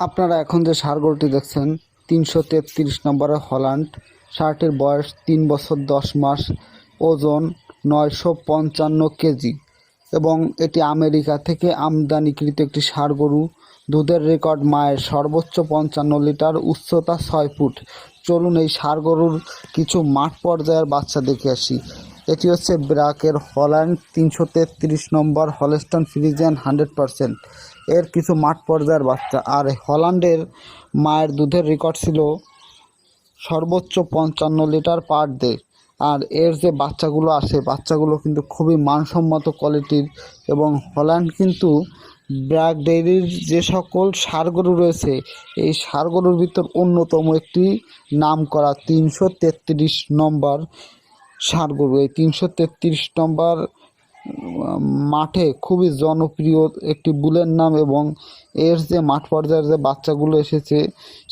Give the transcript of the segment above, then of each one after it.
আপনারা এখন যে ষাঁড় গরুটি দেখছেন 333 নম্বরের হল্যান্ড। ষাঁড়টির বয়স 3 বছর 10 মাস, ওজন 955 কেজি এবং এটি আমেরিকা থেকে আমদানিকৃত একটি ষাঁড় গরু। দুধের রেকর্ড মায়ের সর্বোচ্চ 55 লিটার, উচ্চতা 6 ফুট। চলুন এই ষাঁড় গরুর কিছু মাঠ পর্যায়ের বাচ্চা দেখে আসি। এটি হচ্ছে ব্রাকের হল্যান্ড 333 নম্বর হলস্টাইন ফ্রিজিয়ান 100%। এর কিছু মাঠ পর্যায়ের বাচ্চা। আর হল্যান্ডের মায়ের দুধের রেকর্ড ছিল সর্বোচ্চ 55 লিটার পার ডে। আর এর যে বাচ্চাগুলো আসে, বাচ্চাগুলো কিন্তু খুবই মানসম্মত কোয়ালিটির। এবং হল্যান্ড কিন্তু ব্র্যাক ডেইরির যে সকল ষাঁড় গরু রয়েছে, এই ষাঁড় গরুর ভিতর অন্যতম একটি নাম করা 333 নম্বর ষাঁড় গরু। এই 333 নম্বর মাঠে খুবই জনপ্রিয় একটি বুলের নাম। এবং এর যে মাঠ পর্যায়ের যে বাচ্চাগুলো এসেছে,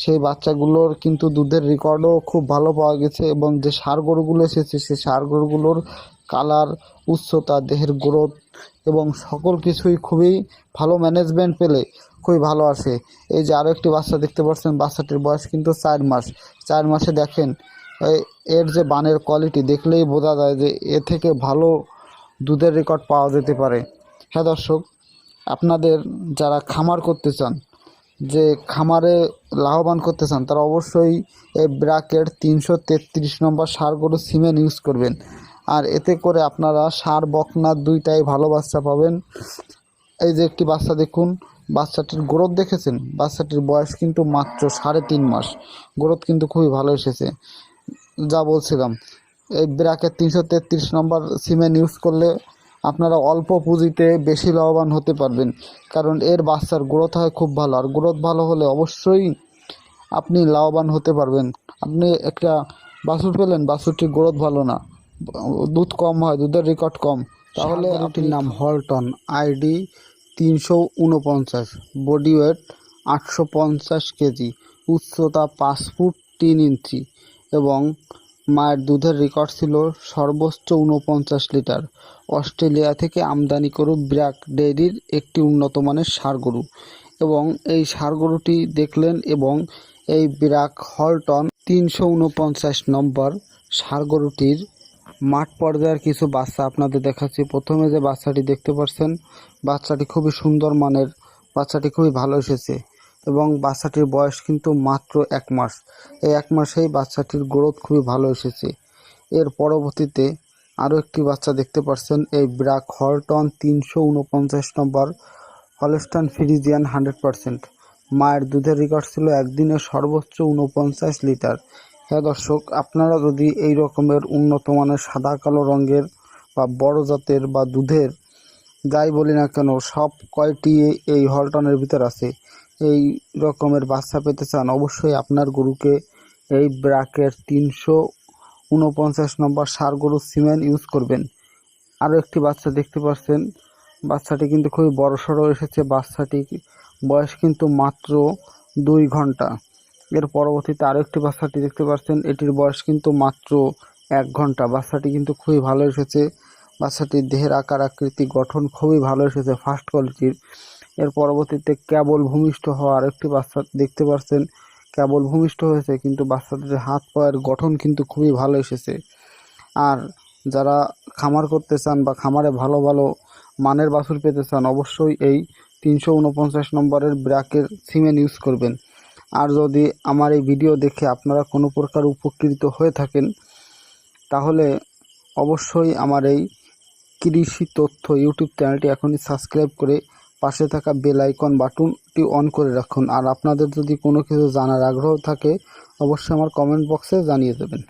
সেই বাচ্চাগুলোর কিন্তু দুধের রেকর্ডও খুব ভালো পাওয়া গেছে। এবং যে ষাঁড় গরুগুলো এসেছে, সেই ষাঁড় গরুগুলোর কালার, উচ্চতা, দেহের গ্রোথ এবং সকল কিছুই খুবই ভালো ম্যানেজমেন্ট পেলে খুবই ভালো আসে। এই যে আরও একটি বাচ্চা দেখতে পাচ্ছেন, বাচ্চাটির বয়স কিন্তু 4 মাস। 4 মাসে দেখেন এর যে বানের কোয়ালিটি, দেখলেই বোঝা যায় যে এ থেকে ভালো দুধের রেকর্ড পাওয়া যেতে পারে। হ্যাঁ দর্শক, আপনাদের যারা খামার করতে চান, যে খামারে লাভবান করতে চান, তারা অবশ্যই এই ব্রাকের 333 নম্বর ষাঁড় গরু সিমেন্ট ইউজ করবেন। আর এতে করে আপনারা ষাঁড় বকনা দুইটাই ভালো বাচ্চা পাবেন। এই যে একটি বাচ্চা দেখুন, বাচ্চাটির গ্রোথ দেখেছেন? বাচ্চাটির বয়স কিন্তু মাত্র 3.5 মাস। গ্রোথ কিন্তু খুবই ভালো এসেছে। যা বলছিলাম, এই ব্রাকের 333 নম্বর সিমেন্ট ইউজ করলে আপনারা অল্প পুঁজিতে বেশি লাভবান হতে পারবেন। কারণ এর বাচ্চার গ্রোথ হয় খুব ভালো। আর গ্রোথ ভালো হলে অবশ্যই আপনি লাভবান হতে পারবেন। আপনি একটা বাছুর পেলেন, বাছুরটির গ্রোথ ভালো না, দুধ কম হয়, দুধের রেকর্ড কম, তাহলে আপনার নাম হল্টন, আইডি 349, বডি ওয়েট 850 কেজি, উচ্চতা 5 ফুট 3 ইঞ্চি এবং মায়ের দুধের রেকর্ড ছিল সর্বোচ্চ 49 লিটার। অস্ট্রেলিয়া থেকে আমদানি করে ব্র্যাক ডেইরির একটি উন্নত মানের ষাঁড় গরু। এবং এই ষাঁড় গরুটি দেখলেন। এবং এই ব্র্যাক হল্টন 349 নম্বর ষাঁড় গরুটির মাঠ পর্যায়ের কিছু বাচ্চা আপনাদের দেখাচ্ছি। প্রথমে যে বাচ্চাটি দেখতে পাচ্ছেন, বাচ্চাটি খুবই সুন্দর মানের, বাচ্চাটি খুবই ভালো এসেছে। এবং বাচ্চাটির বয়স কিন্তু মাত্র 1 মাস। এই 1 মাসেই বাচ্চাটির গ্রোথ খুবই ভালো এসেছে। এর পরবর্তীতে আরও একটি বাচ্চা দেখতে পাচ্ছেন, এই ব্র্যাক হল্টন 349 নম্বর হলস্টাইন ফ্রিজিয়ান 100%। মায়ের দুধের রেকর্ড ছিল একদিনে সর্বোচ্চ 49 লিটার। হ্যাঁ দর্শক, আপনারা যদি এই রকমের উন্নত মানের সাদা কালো রঙের বা বড় জাতের বা দুধের যাই বলি না কেন, সব কয়টি এই হল্টনের ভিতর আছে, এই রকমের বাচ্চা পেতে চান, অবশ্যই আপনার গরুকে এই ব্র্যাকের 349 নম্বর ষাঁড় গরু সিমেন্ট ইউজ করবেন। আরও একটি বাচ্চা দেখতে পাচ্ছেন, বাচ্চাটি কিন্তু খুবই বড় সড়ো এসেছে। বাচ্চাটি বয়স কিন্তু মাত্র 2 ঘন্টা। এর পরবর্তীতে আরও একটি বাচ্চাটি দেখতে পাচ্ছেন, এটির বয়স কিন্তু মাত্র 1 ঘন্টা। বাচ্চাটি কিন্তু খুবই ভালো এসেছে। বাচ্চাটির দেহের আকার আকৃতি গঠন খুবই ভালো এসেছে, ফার্স্ট কোয়ালিটির। এর পরবর্তীতে কেবল ভূমিষ্ঠ হওয়া আরেকটি বাচ্চা দেখতে পাচ্ছেন, কেবল ভূমিষ্ঠ হয়েছে, কিন্তু বাচ্চাটির হাত পায়ের গঠন কিন্তু খুবই ভালো এসেছে। আর যারা খামার করতে চান বা খামারে ভালো ভালো মানের বাছুর পেতে চান, অবশ্যই এই 349 নম্বরের ব্র্যাকের সিমেন্ট ইউজ করবেন। আর যদি আমার এই ভিডিও দেখে আপনারা কোনো প্রকার উপকৃত হয়ে থাকেন, তাহলে অবশ্যই আমার এই কৃষি তথ্য ইউটিউব চ্যানেলটি এখনই সাবস্ক্রাইব করে পাশে থাকা বেল আইকন বাটনটি অন করে রাখুন। আর আপনাদের যদি কোনো কিছু জানার আগ্রহ থাকে, অবশ্যই আমার কমেন্ট বক্সে জানিয়ে দেবেন।